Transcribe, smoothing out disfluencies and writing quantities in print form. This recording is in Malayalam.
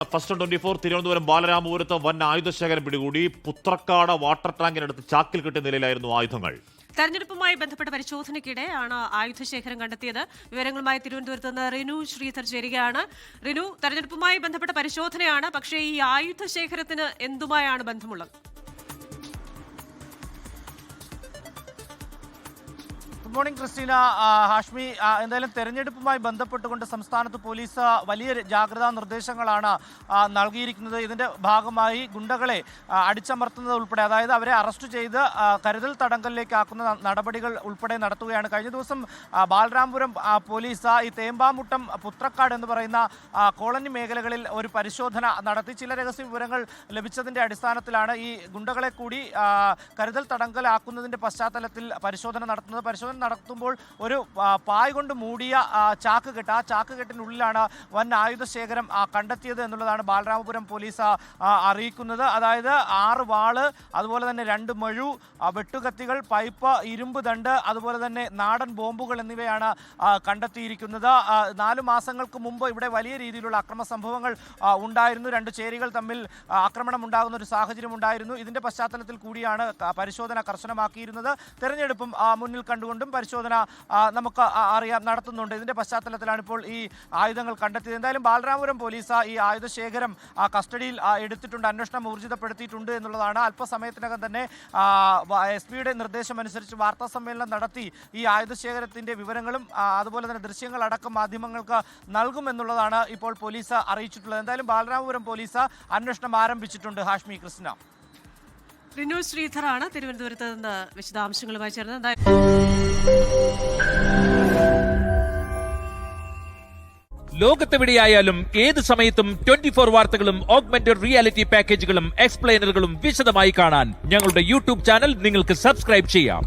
ഫസ്റ്റ് 24 തിരുവനന്തപുരം ബാലരാമപുരത്ത് വൻ ആയുധശേഖരം പിടികൂടി. പുത്രക്കാട് വാട്ടർ ടാങ്കിനടുത്ത് ചാക്കിൽ കിട്ടിയ നിലയിലായിരുന്നു ആയുധങ്ങൾ. തെരഞ്ഞെടുപ്പുമായി ബന്ധപ്പെട്ട പരിശോധനയ്ക്കിടെ ആണ് ആയുധശേഖരം കണ്ടെത്തിയത്. വിവരങ്ങളുമായി തിരുവനന്തപുരത്ത് നിന്ന് റിനു ശ്രീധർ ചേരുകയാണ്. റിനു, തെരഞ്ഞെടുപ്പുമായി ബന്ധപ്പെട്ട പരിശോധനയാണ്, പക്ഷേ ഈ ആയുധശേഖരത്തിന് എന്തുമായാണ് ബന്ധമുള്ളത്? Good morning Christina. ഹാഷ്മി, എന്തായാലും തെരഞ്ഞെടുപ്പുമായി ബന്ധപ്പെട്ടുകൊണ്ട് സംസ്ഥാനത്ത് പോലീസ് വലിയ ജാഗ്രതാ നിർദ്ദേശങ്ങളാണ് നൽകിയിരിക്കുന്നത്. ഇതിന്റെ ഭാഗമായി ഗുണ്ടകളെ അടിച്ചമർത്തുന്നത് ഉൾപ്പെടെ, അതായത് അവരെ അറസ്റ്റ് ചെയ്ത് കരുതൽ തടങ്കലിലേക്കാക്കുന്ന നടപടികൾ ഉൾപ്പെടെ നടത്തുകയാണ്. കഴിഞ്ഞ ദിവസം ബാലരാമപുരം പോലീസ് ഈ തേമ്പാമുട്ടം പുത്രക്കാട് എന്ന് പറയുന്ന കോളനി മേഖലകളിൽ ഒരു പരിശോധന നടത്തി. ചില രഹസ്യ വിവരങ്ങൾ ലഭിച്ചതിന്റെ അടിസ്ഥാനത്തിലാണ് ഈ ഗുണ്ടകളെ കൂടി കരുതൽ തടങ്കലാക്കുന്നതിന്റെ പശ്ചാത്തലത്തിൽ പരിശോധന നടത്തുന്നത്. പരിശോധന നടത്തുമ്പോൾ ഒരു പായ് കൊണ്ട് മൂടിയ ചാക്കുകെട്ട്, ആ ചാക്കുകെട്ടിനുള്ളിലാണ് വൻ ആയുധശേഖരം കണ്ടെത്തിയത് എന്നുള്ളതാണ് ബാലരാമപുരം പോലീസ് അറിയിക്കുന്നത്. അതായത് 6 വാള്, അതുപോലെ തന്നെ 2 മഴു, വെട്ടുകത്തികൾ, പൈപ്പ്, ഇരുമ്പ് ദണ്ട്, അതുപോലെ തന്നെ നാടൻ ബോംബുകൾ എന്നിവയാണ് കണ്ടെത്തിയിരിക്കുന്നത്. 4 മാസങ്ങൾക്ക് മുമ്പ് ഇവിടെ വലിയ രീതിയിലുള്ള അക്രമ സംഭവങ്ങൾ ഉണ്ടായിരുന്നു. 2 ചേരികൾ തമ്മിൽ ആക്രമണം ഉണ്ടാകുന്ന ഒരു സാഹചര്യം ഉണ്ടായിരുന്നു. ഇതിന്റെ പശ്ചാത്തലത്തിൽ കൂടിയാണ് പരിശോധന കർശനമാക്കിയിരുന്നത്. തെരഞ്ഞെടുപ്പും മുന്നിൽ കണ്ടുകൊണ്ടും പരിശോധന നമുക്ക് അറിയാം നടത്തുന്നുണ്ട്. ഇതിന്റെ പശ്ചാത്തലത്തിലാണ് ഇപ്പോൾ ഈ ആയുധങ്ങൾ കണ്ടെത്തിയത്. എന്തായാലും ബാലരാമപുരം പോലീസ് ഈ ആയുധശേഖരം കസ്റ്റഡിയിൽ എടുത്തിട്ടുണ്ട്, അന്വേഷണം ഊർജിതപ്പെടുത്തിയിട്ടുണ്ട് എന്നുള്ളതാണ്. അല്പസമയത്തിനകം തന്നെ SP-യുടെ നിർദ്ദേശമനുസരിച്ച് വാർത്താ സമ്മേളനം നടത്തി ഈ ആയുധശേഖരത്തിന്റെ വിവരങ്ങളും അതുപോലെ തന്നെ ദൃശ്യങ്ങളടക്കം മാധ്യമങ്ങൾക്ക് നൽകുമെന്നുള്ളതാണ് ഇപ്പോൾ പോലീസ് അറിയിച്ചിട്ടുള്ളത്. എന്തായാലും ബാലരാമപുരം പോലീസ് അന്വേഷണം ആരംഭിച്ചിട്ടുണ്ട്. ഹാഷ്മി, കൃഷ്ണ. റിനു ശ്രീധറാണ് തിരുവനന്തപുരത്ത് നിന്ന് വിശദാംശങ്ങളുമായി ചേർന്നത്. ലോകത്തെവിടെയായാലും ഏത് സമയത്തും 24 വാർത്തകളും ഓഗ്മെന്റഡ് റിയാലിറ്റി പാക്കേജുകളും എക്സ്പ്ലെയിനറുകളും വിശദമായി കാണാൻ ഞങ്ങളുടെ യൂട്യൂബ് ചാനൽ നിങ്ങൾക്ക് സബ്സ്ക്രൈബ് ചെയ്യാം.